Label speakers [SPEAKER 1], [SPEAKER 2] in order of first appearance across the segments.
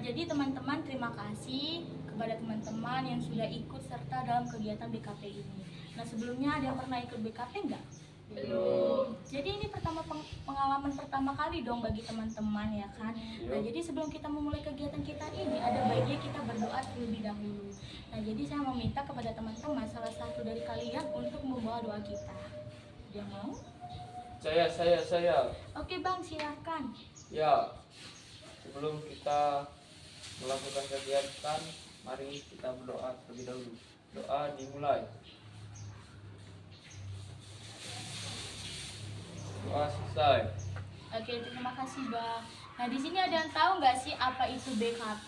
[SPEAKER 1] jadi teman-teman, terima kasih kepada teman-teman yang sudah ikut serta dalam kegiatan BKP ini. Nah, sebelumnya ada yang pernah ikut BKP enggak? Belum. Jadi ini pengalaman pertama kali dong bagi teman-teman ya kan. Nah, jadi sebelum kita memulai kegiatan kita ini, ada baiknya kita berdoa terlebih dahulu. Nah, jadi saya meminta kepada teman-teman salah satu dari kalian untuk membawa doa kita. Dia mau?
[SPEAKER 2] Saya.
[SPEAKER 1] Oke Bang, silakan.
[SPEAKER 2] Ya, sebelum kita melakukan kegiatan, mari kita berdoa terlebih dahulu. Doa dimulai. Doa selesai.
[SPEAKER 1] Oke, terima kasih Bang. Nah, di sini ada yang tahu nggak sih apa itu BKP?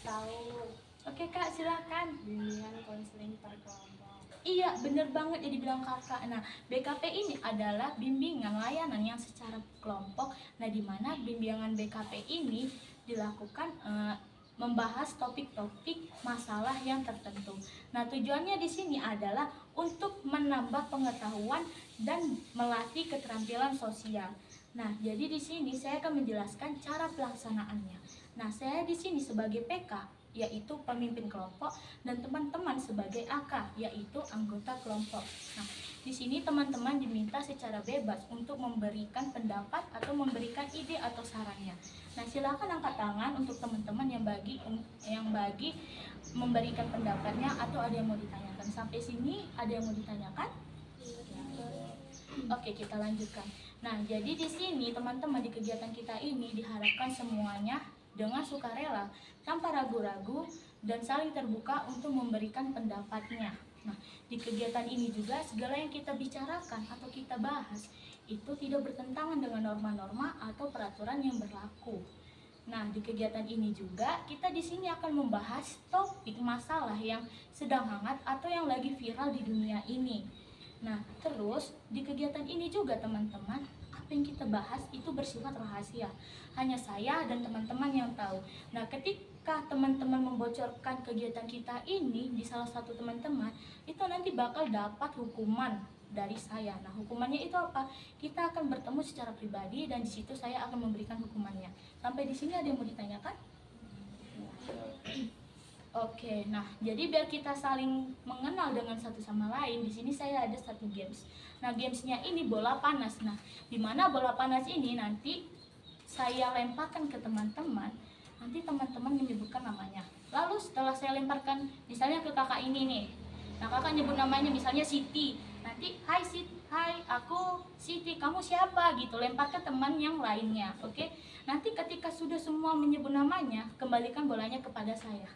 [SPEAKER 3] Tahu.
[SPEAKER 1] Oke Kak, silakan.
[SPEAKER 3] Bimbingan konseling perkelompok.
[SPEAKER 1] Iya, bener banget ya dibilang kakak. Nah, BKP ini adalah bimbingan layanan yang secara kelompok. Nah, di mana bimbingan BKP ini dilakukan membahas topik-topik masalah yang tertentu. Nah, tujuannya di sini adalah untuk menambah pengetahuan dan melatih keterampilan sosial. Nah, jadi di sini saya akan menjelaskan cara pelaksanaannya. Nah, saya di sini sebagai PK, yaitu pemimpin kelompok, dan teman-teman sebagai AK, yaitu anggota kelompok. Nah, di sini teman-teman diminta secara bebas untuk memberikan pendapat atau memberikan ide atau sarannya. Nah, silakan angkat tangan untuk teman-teman yang bagi memberikan pendapatnya atau ada yang mau ditanyakan. Sampai sini ada yang mau ditanyakan? Oke, kita lanjutkan. Nah, jadi di sini teman-teman di kegiatan kita ini diharapkan semuanya dengan sukarela, tanpa ragu-ragu, dan saling terbuka untuk memberikan pendapatnya. Nah, di kegiatan ini juga segala yang kita bicarakan atau kita bahas itu tidak bertentangan dengan norma-norma atau peraturan yang berlaku. Nah, di kegiatan ini juga kita di sini akan membahas topik masalah yang sedang hangat atau yang lagi viral di dunia ini. Nah, terus di kegiatan ini juga teman-teman, apa yang kita bahas itu bersifat rahasia. Hanya saya dan teman-teman yang tahu. Nah, ketika teman-teman membocorkan kegiatan kita ini di salah satu teman-teman, itu nanti bakal dapat hukuman dari saya. Nah, hukumannya itu apa? Kita akan bertemu secara pribadi dan di situ saya akan memberikan hukumannya. Sampai di sini ada yang mau ditanyakan? Oke, nah jadi biar kita saling mengenal dengan satu sama lain, di sini saya ada satu games. Nah, gamesnya ini bola panas. Nah, di mana bola panas ini nanti saya lemparkan ke teman-teman, nanti teman-teman menyebutkan namanya. Lalu setelah saya lemparkan, misalnya ke kakak ini nih, nah kakak nyebut namanya misalnya Siti. Nanti, hai Siti, hai aku Siti, kamu siapa? Gitu, lempar ke teman yang lainnya, oke? Nanti ketika sudah semua menyebut namanya, kembalikan bolanya kepada saya.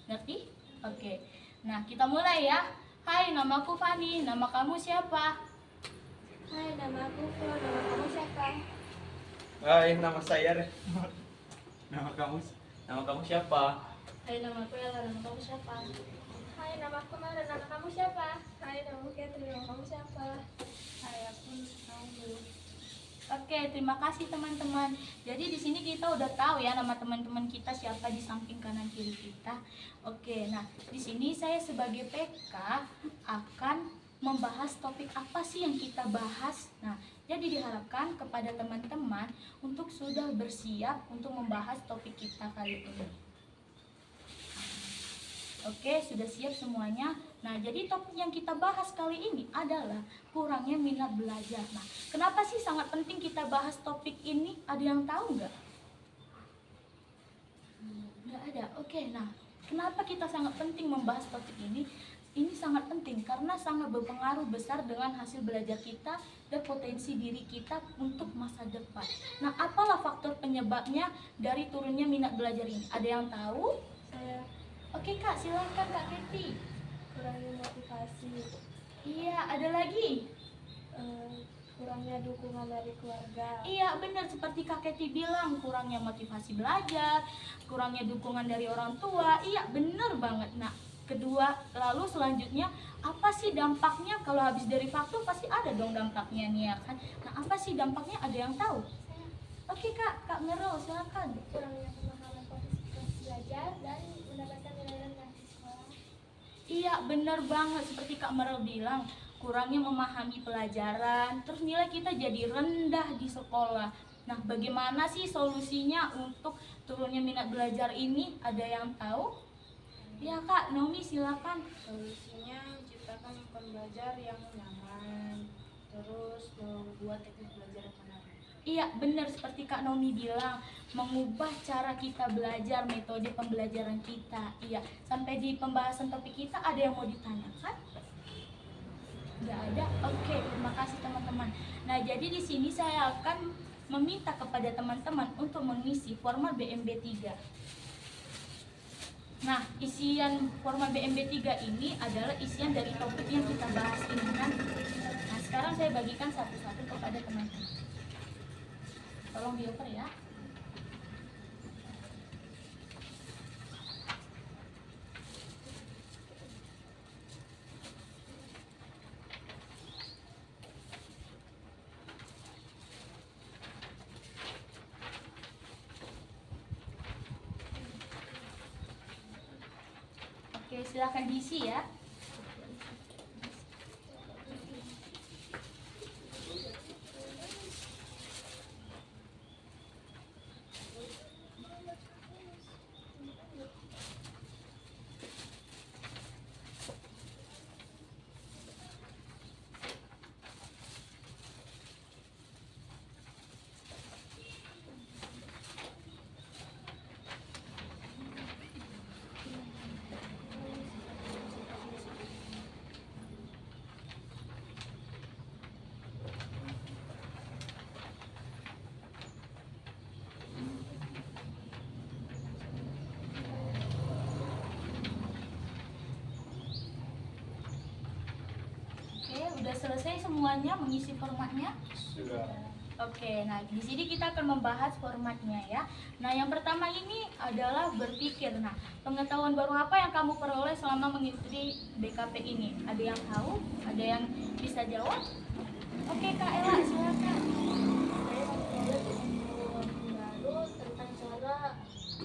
[SPEAKER 1] Ngerti? Oke. Nah, kita mulai ya. Hai, namaku Fani. Nama kamu siapa?
[SPEAKER 3] Hai, nama aku Flo. Nama kamu siapa?
[SPEAKER 2] Hai, nama saya. Nama kamu siapa?
[SPEAKER 1] Hai, nama aku Ella. Nama kamu siapa?
[SPEAKER 3] Hai, nama aku Mara. Nama kamu siapa? Hai, nama aku Catherine. Nama kamu siapa? Hai, aku Naulu.
[SPEAKER 1] Oke, terima kasih teman-teman. Jadi di sini kita udah tahu ya nama teman-teman kita siapa di samping kanan kiri kita. Oke, nah di sini saya sebagai PK akan membahas topik apa sih yang kita bahas. Nah, jadi diharapkan kepada teman-teman untuk sudah bersiap untuk membahas topik kita kali ini. Oke, sudah siap semuanya. Nah, jadi topik yang kita bahas kali ini adalah kurangnya minat belajar. Nah, kenapa sih sangat penting kita bahas topik ini? Ada yang tahu nggak? Nggak ada. Oke, nah, kenapa kita sangat penting membahas topik ini? Ini sangat penting karena sangat berpengaruh besar dengan hasil belajar kita dan potensi diri kita untuk masa depan. Nah, apalah faktor penyebabnya dari turunnya minat belajar ini? Ada yang tahu?
[SPEAKER 3] Saya
[SPEAKER 1] Oke Kak, silakan Kak Keti.
[SPEAKER 3] kurangnya motivasi.
[SPEAKER 1] Iya, ada lagi.
[SPEAKER 3] Kurangnya dukungan dari keluarga.
[SPEAKER 1] Iya, benar seperti Kak Keti bilang, kurangnya motivasi belajar, kurangnya dukungan dari orang tua. Iya, benar banget. Nah, kedua, lalu selanjutnya apa sih dampaknya? Kalau habis dari faktor pasti ada dong dampaknya nih ya kan. Nah, apa sih dampaknya? Ada yang tahu? Oke Kak Merel, silakan.
[SPEAKER 3] Kurangnya pemahaman proses belajar dan mendapatkan nilai rendah di sekolah.
[SPEAKER 1] Iya, benar banget seperti Kak Merel bilang, kurangnya memahami pelajaran, terus nilai kita jadi rendah di sekolah. Nah, bagaimana sih solusinya untuk turunnya minat belajar ini? Ada yang tahu? Ya Kak, Naomi silakan.
[SPEAKER 3] Solusinya ciptakan lingkungan belajar yang nyaman, terus membuat teknik belajar yang menarik.
[SPEAKER 1] Iya, benar seperti Kak Naomi bilang, mengubah cara kita belajar, metode pembelajaran kita. Iya, sampai di pembahasan topik kita ada yang mau ditanyakan? Nggak ada? Oke, terima kasih teman-teman. Nah, jadi di sini saya akan meminta kepada teman-teman untuk mengisi formulir BMB 3. Nah, isian formulir BMB 3 ini adalah isian dari topik yang kita bahas ini nanti. Nah, sekarang saya bagikan satu-satu kepada teman-teman. Tolong dioper ya. Oke, silakan diisi ya. Udah selesai semuanya mengisi formatnya?
[SPEAKER 2] Sudah.
[SPEAKER 1] Oke, nah di sini kita akan membahas formatnya ya. Nah, yang pertama ini adalah berpikir. Nah, pengetahuan baru apa yang kamu peroleh selama mengikuti BKP ini? Ada yang tahu? Ada yang bisa jawab? Oke, Kak Ella, silakan.
[SPEAKER 3] Saya memperoleh pengetahuan baru tentang cara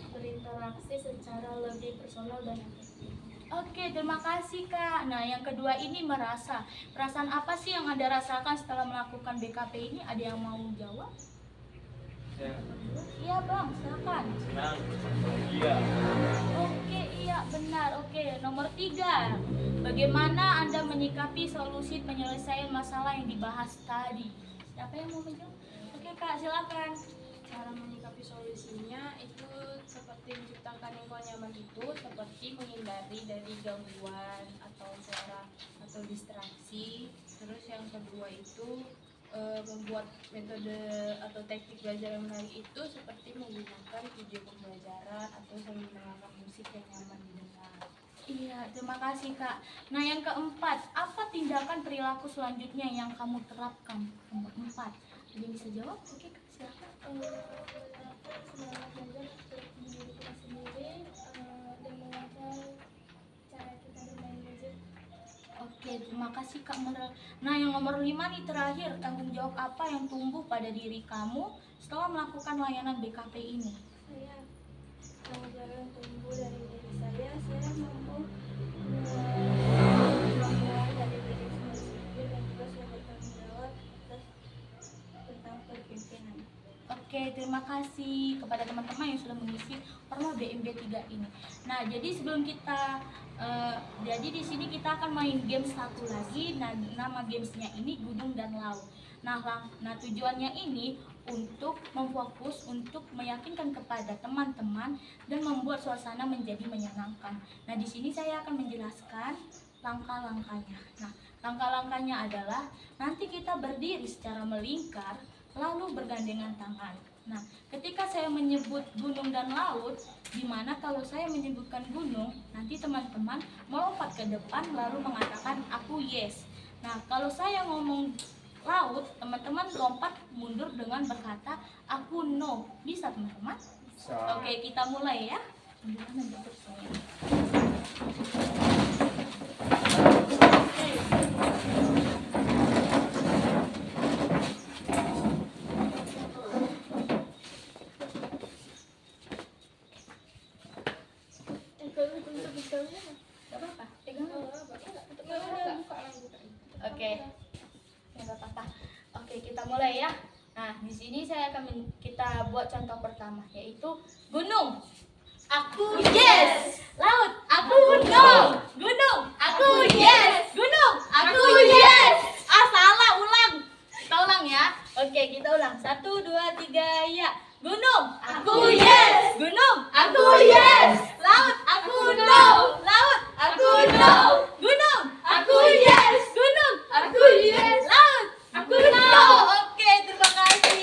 [SPEAKER 3] berinteraksi secara lebih personal dan efektif.
[SPEAKER 1] Oke, terima kasih Kak. Nah, yang kedua ini merasa. Perasaan apa sih yang Anda rasakan setelah melakukan BKP ini? Ada yang mau jawab?
[SPEAKER 2] Ya.
[SPEAKER 1] Iya Bang, silakan.
[SPEAKER 2] Senang. Iya.
[SPEAKER 1] Oke, iya benar. Oke, nomor 3. Bagaimana Anda menyikapi solusi penyelesaian masalah yang dibahas tadi? Siapa yang mau menjawab? Oke Kak, silakan.
[SPEAKER 3] Cara menyikapi solusinya itu seperti menciptakan lingkungan nyaman itu seperti menghindari dari gangguan atau suara atau distraksi. Terus yang kedua itu membuat metode atau teknik belajar yang menarik itu seperti menggunakan video pembelajaran atau sambil mendengarkan musik yang nyaman didengar.
[SPEAKER 1] Iya, terima kasih Kak. Nah, yang keempat, apa tindakan perilaku selanjutnya yang kamu terapkan? Nomor 4. Ada yang bisa jawab? Oke Kak, silakan.
[SPEAKER 3] Semangat belajar untuk diri kita sendiri dan mengajar cara kita bermain musik.
[SPEAKER 1] Oke, terima kasih Kak Merel. Nah, yang nomor 5 nih terakhir, tanggung jawab apa yang tumbuh pada diri kamu setelah melakukan layanan BKP ini?
[SPEAKER 3] Saya tanggung jawab yang tumbuh dari diri saya mampu kemampuan dari diri saya sendiri dan juga saya bertanggung jawab tentang kepemimpinan.
[SPEAKER 1] Oke, terima kasih kepada teman-teman yang sudah mengisi formulir BMB 3 ini. Nah, jadi sebelum kita jadi di sini kita akan main game satu lagi. Nah, nama gamesnya ini Gunung dan Laut. Nah, tujuannya ini untuk memfokus, untuk meyakinkan kepada teman-teman dan membuat suasana menjadi menyenangkan. Nah, di sini saya akan menjelaskan langkah-langkahnya. Nah, langkah-langkahnya adalah nanti kita berdiri secara melingkar lalu bergandengan tangan. Nah, ketika saya menyebut gunung dan laut, dimana kalau saya menyebutkan gunung, nanti teman-teman melompat ke depan lalu mengatakan aku yes. Nah, kalau saya ngomong laut, teman-teman lompat mundur dengan berkata aku no. Bisa teman-teman? Oke, kita mulai ya. Oke, nggak apa-apa. Oke, kita mulai ya. Nah, di sini kita buat contoh pertama, yaitu gunung. Aku yes. Laut. Aku no. Gunung. Aku yes. Gunung. Aku yes. Salah, ulang. Kita ulang ya. Oke, kita ulang. 1, 2, 3, ya. Gunung. Aku yes. Gunung. Aku yes. Laut. Aku no. Laut. Aku no. Gunung. Aku yes. Gunung. Aku yes. Laut. Aku no. Oke, terima kasih.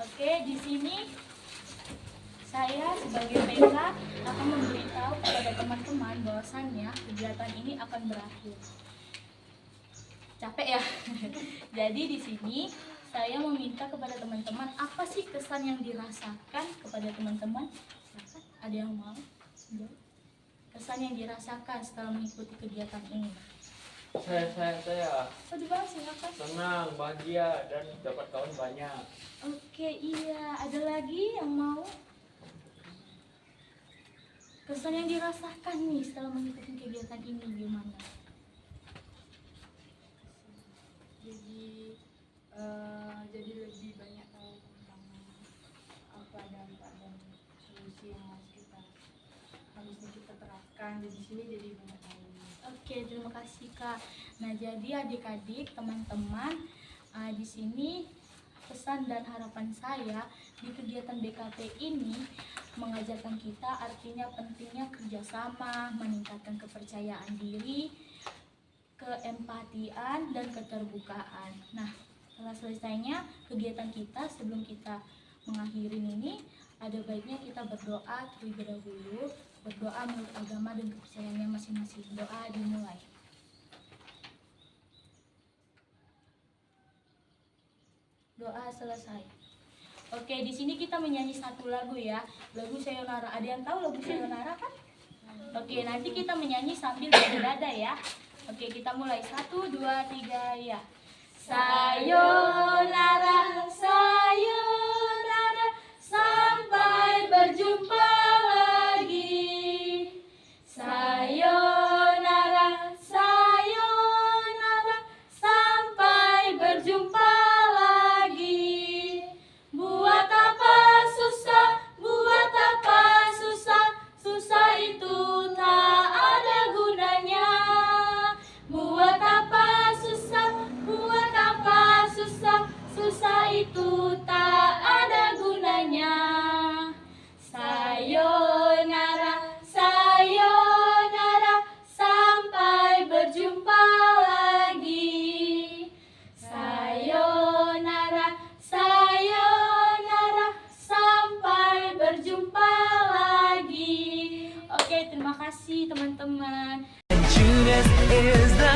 [SPEAKER 1] Oke, di sini saya sebagai PK akan memberitahu kepada teman-teman bahwasannya kegiatan ini akan berakhir. Capek ya? Jadi di sini saya meminta kepada teman-teman, apa sih kesan yang dirasakan kepada teman-teman? Ada yang mau? Kesan yang dirasakan setelah mengikuti kegiatan ini?
[SPEAKER 2] Saya
[SPEAKER 1] Aduh, Bang, silakan.
[SPEAKER 2] senang, bahagia, dan dapat kawan banyak.
[SPEAKER 1] Oke, iya. Ada lagi yang mau? Kesan yang dirasakan nih setelah mengikuti kegiatan ini gimana?
[SPEAKER 3] Jadi lebih banyak tahu tentang apa dampak dan solusi yang harusnya kita terapkan. Jadi di sini jadi banyak tahu.
[SPEAKER 1] Oke, terima kasih Kak. Nah, jadi adik-adik, teman-teman, di sini pesan dan harapan saya di kegiatan BKT ini mengajarkan kita artinya pentingnya kerjasama, meningkatkan kepercayaan diri, keempatian, dan keterbukaan. Nah, setelah selesainya kegiatan kita, sebelum kita mengakhiri ini, ada baiknya kita berdoa terlebih dahulu, berdoa menurut agama dan kepercayaannya masing-masing. Doa dimulai. Doa selesai. Oke, di sini kita menyanyi satu lagu ya, lagu Sayonara. Ada yang tahu lagu Sayonara kan? Oke, nanti kita menyanyi sambil berdada ya. Oke, kita mulai. 1, 2, 3, ya. Sayonara, sayonara, sampai berjumpa lagi. Sayonara, sayonara, sampai berjumpa lagi. Buat apa susah, buat apa susah, susah itu tak ada gunanya. Buat apa susah, buat apa susah, susah itu tak ada gunanya. Sayonara, sayonara, sampai berjumpa lagi. Sayonara, sayonara, sampai berjumpa lagi. Oke, terima kasih teman-teman.
[SPEAKER 4] Judas is the